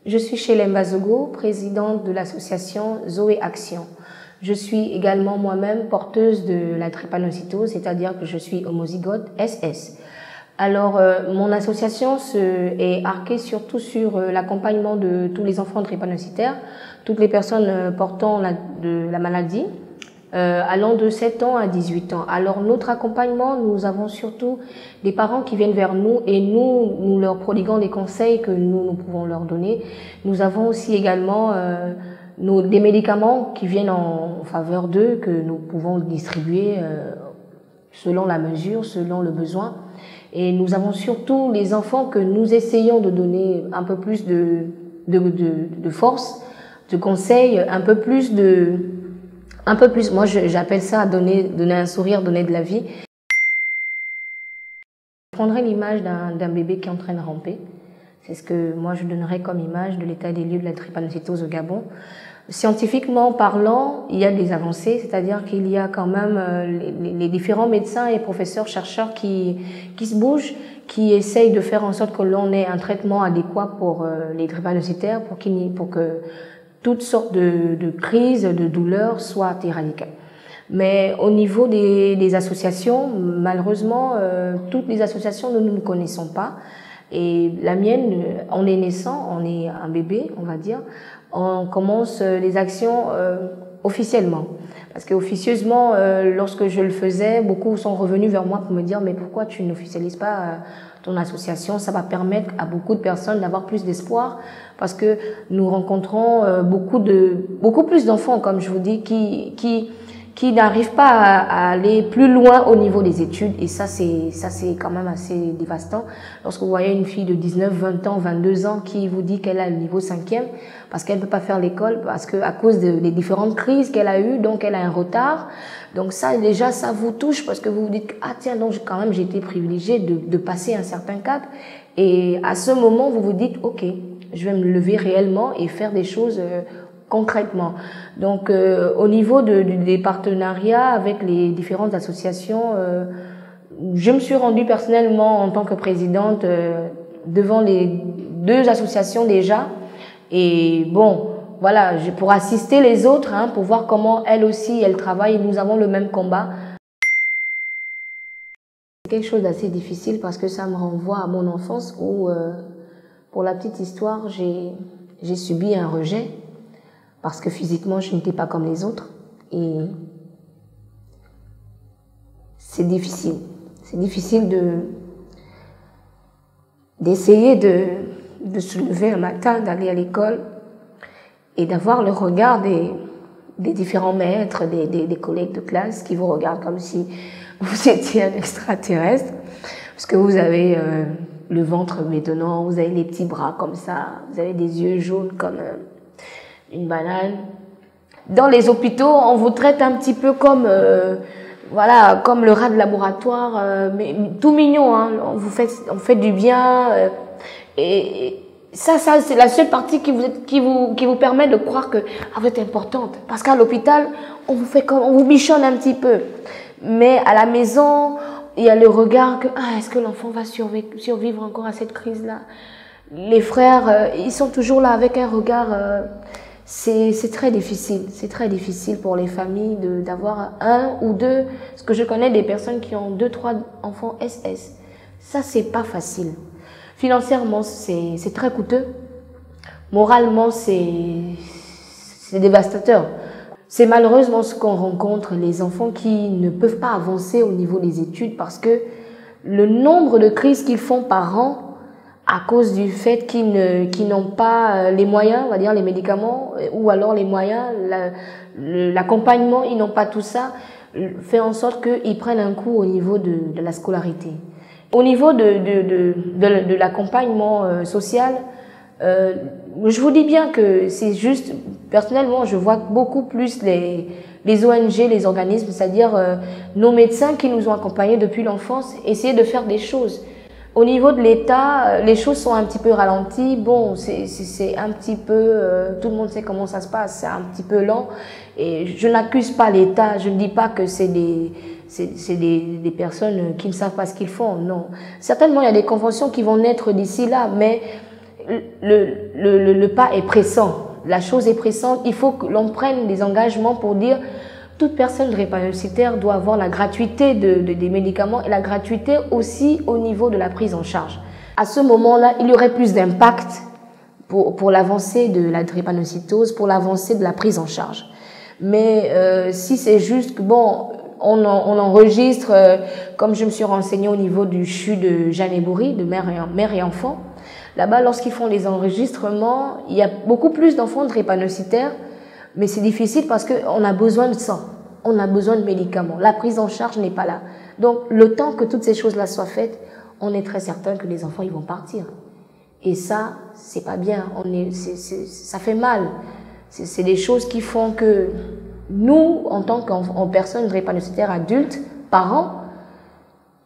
Je suis Chelem Bazogo, présidente de l'association Zoé Action. Je suis également moi-même porteuse de la drépanocytose, c'est-à-dire que je suis homozygote SS. Alors, mon association est arquée surtout sur l'accompagnement de tous les enfants drépanocytaires, toutes les personnes portant de la maladie, allant de 7 ans à 18 ans. Alors, notre accompagnement, nous avons surtout des parents qui viennent vers nous et nous leur prodiguons des conseils que nous pouvons leur donner. Nous avons aussi également des médicaments qui viennent en faveur d'eux, que nous pouvons distribuer selon la mesure, selon le besoin. Et nous avons surtout les enfants que nous essayons de donner un peu plus de force, de conseils, un peu plus, moi j'appelle ça donner un sourire, donner de la vie. Je prendrais l'image d'un bébé qui est en train de ramper. C'est ce que moi je donnerais comme image de l'état des lieux de la drépanocytose au Gabon. Scientifiquement parlant, il y a des avancées, c'est-à-dire qu'il y a quand même les différents médecins et professeurs chercheurs qui se bougent, qui essayent de faire en sorte que l'on ait un traitement adéquat pour les drépanocytaires, pour que toutes sortes de crises, de douleurs soient éradiquées. Mais au niveau des associations, malheureusement, toutes les associations, nous ne connaissons pas. Et la mienne, on est naissant, on est un bébé, on va dire. On commence les actions officiellement. Parce que officieusement, lorsque je le faisais, beaucoup sont revenus vers moi pour me dire « Mais pourquoi tu n'officialises pas ton association ?» Ça va permettre à beaucoup de personnes d'avoir plus d'espoir parce que nous rencontrons beaucoup plus d'enfants, comme je vous dis, qui n'arrivent pas à aller plus loin au niveau des études. Et ça, c'est quand même assez dévastant. Lorsque vous voyez une fille de 19, 20 ans, 22 ans qui vous dit qu'elle a le niveau 5e parce qu'elle ne peut pas faire l'école, parce que à cause des différentes crises qu'elle a eues, donc elle a un retard. Donc ça, déjà, ça vous touche parce que vous vous dites, ah tiens, donc quand même, j'ai été privilégiée de passer un certain cap. Et à ce moment, vous vous dites, ok, je vais me lever réellement et faire des choses concrètement. Donc, au niveau des partenariats avec les différentes associations, je me suis rendue personnellement en tant que présidente devant les 2 associations déjà. Et bon, voilà, pour assister les autres, pour voir comment elles aussi, elles travaillent. Nous avons le même combat. C'est quelque chose d'assez difficile parce que ça me renvoie à mon enfance où, pour la petite histoire, j'ai subi un rejet. Parce que physiquement, je n'étais pas comme les autres. Et c'est difficile. C'est difficile d'essayer de se lever un matin, d'aller à l'école et d'avoir le regard des différents maîtres, des collègues de classe qui vous regardent comme si vous étiez un extraterrestre. Parce que vous avez le ventre bédonnant, vous avez les petits bras comme ça, vous avez des yeux jaunes comme une banane. Dans les hôpitaux, on vous traite un petit peu comme voilà, comme le rat de laboratoire, mais tout mignon, on fait du bien et ça c'est la seule partie qui vous permet de croire que vous êtes importante, parce qu'à l'hôpital, on vous bichonne un petit peu. Mais à la maison, il y a le regard que est-ce que l'enfant va survivre encore à cette crise-là? Les frères, ils sont toujours là avec un regard c'est très difficile pour les familles d'avoir 1 ou 2, parce que je connais des personnes qui ont 2, 3 enfants SS. Ça, c'est pas facile. Financièrement, c'est très coûteux. Moralement, c'est dévastateur. C'est malheureusement ce qu'on rencontre, les enfants qui ne peuvent pas avancer au niveau des études parce que le nombre de crises qu'ils font par an, à cause du fait qu'ils n'ont pas les moyens, on va dire les médicaments, ou alors les moyens, l'accompagnement, ils n'ont pas tout ça, fait en sorte qu'ils prennent un coup au niveau de la scolarité. Au niveau de l'accompagnement social, je vous dis bien que c'est juste, personnellement, je vois beaucoup plus les ONG, les organismes, c'est-à-dire nos médecins qui nous ont accompagnés depuis l'enfance, essayer de faire des choses. Au niveau de l'État, les choses sont un petit peu ralenties. Bon, c'est un petit peu, tout le monde sait comment ça se passe, c'est un petit peu lent. Et je n'accuse pas l'État, je ne dis pas que c'est des personnes qui ne savent pas ce qu'ils font, non. Certainement, il y a des conventions qui vont naître d'ici là, mais le pas est pressant. La chose est pressante. Il faut que l'on prenne des engagements pour dire toute personne drépanocytaire doit avoir la gratuité des médicaments et la gratuité aussi au niveau de la prise en charge. À ce moment-là, il y aurait plus d'impact pour l'avancée de la drépanocytose, pour l'avancée de la prise en charge. Mais si c'est juste que, bon, on enregistre, comme je me suis renseignée au niveau du CHU de Jeanne-et-Bourry, de mère et enfant, là-bas, lorsqu'ils font les enregistrements, il y a beaucoup plus d'enfants drépanocytaires, mais c'est difficile parce qu'on a besoin de sang, on a besoin de médicaments. La prise en charge n'est pas là. Donc, le temps que toutes ces choses-là soient faites, on est très certain que les enfants ils vont partir. Et ça, c'est pas bien. Ça fait mal. C'est des choses qui font que nous, en tant que personnes drépanocytaires adultes, parents,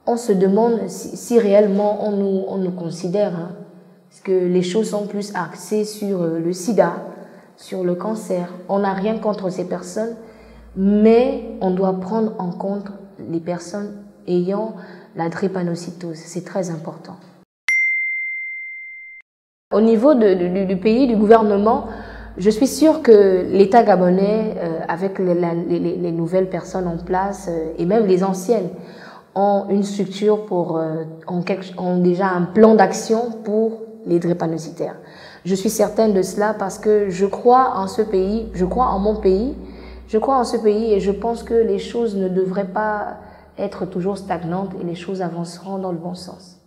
on se demande si réellement on nous considère. Hein, parce que les choses sont plus axées sur le sida, sur le cancer. On n'a rien contre ces personnes, mais on doit prendre en compte les personnes ayant la drépanocytose. C'est très important. Au niveau du pays, du gouvernement, je suis sûre que l'État gabonais, avec les nouvelles personnes en place, et même les anciennes, ont une structure ont déjà un plan d'action pour les drépanocytaires. Je suis certaine de cela parce que je crois en ce pays, je crois en mon pays, je crois en ce pays et je pense que les choses ne devraient pas être toujours stagnantes et les choses avanceront dans le bon sens.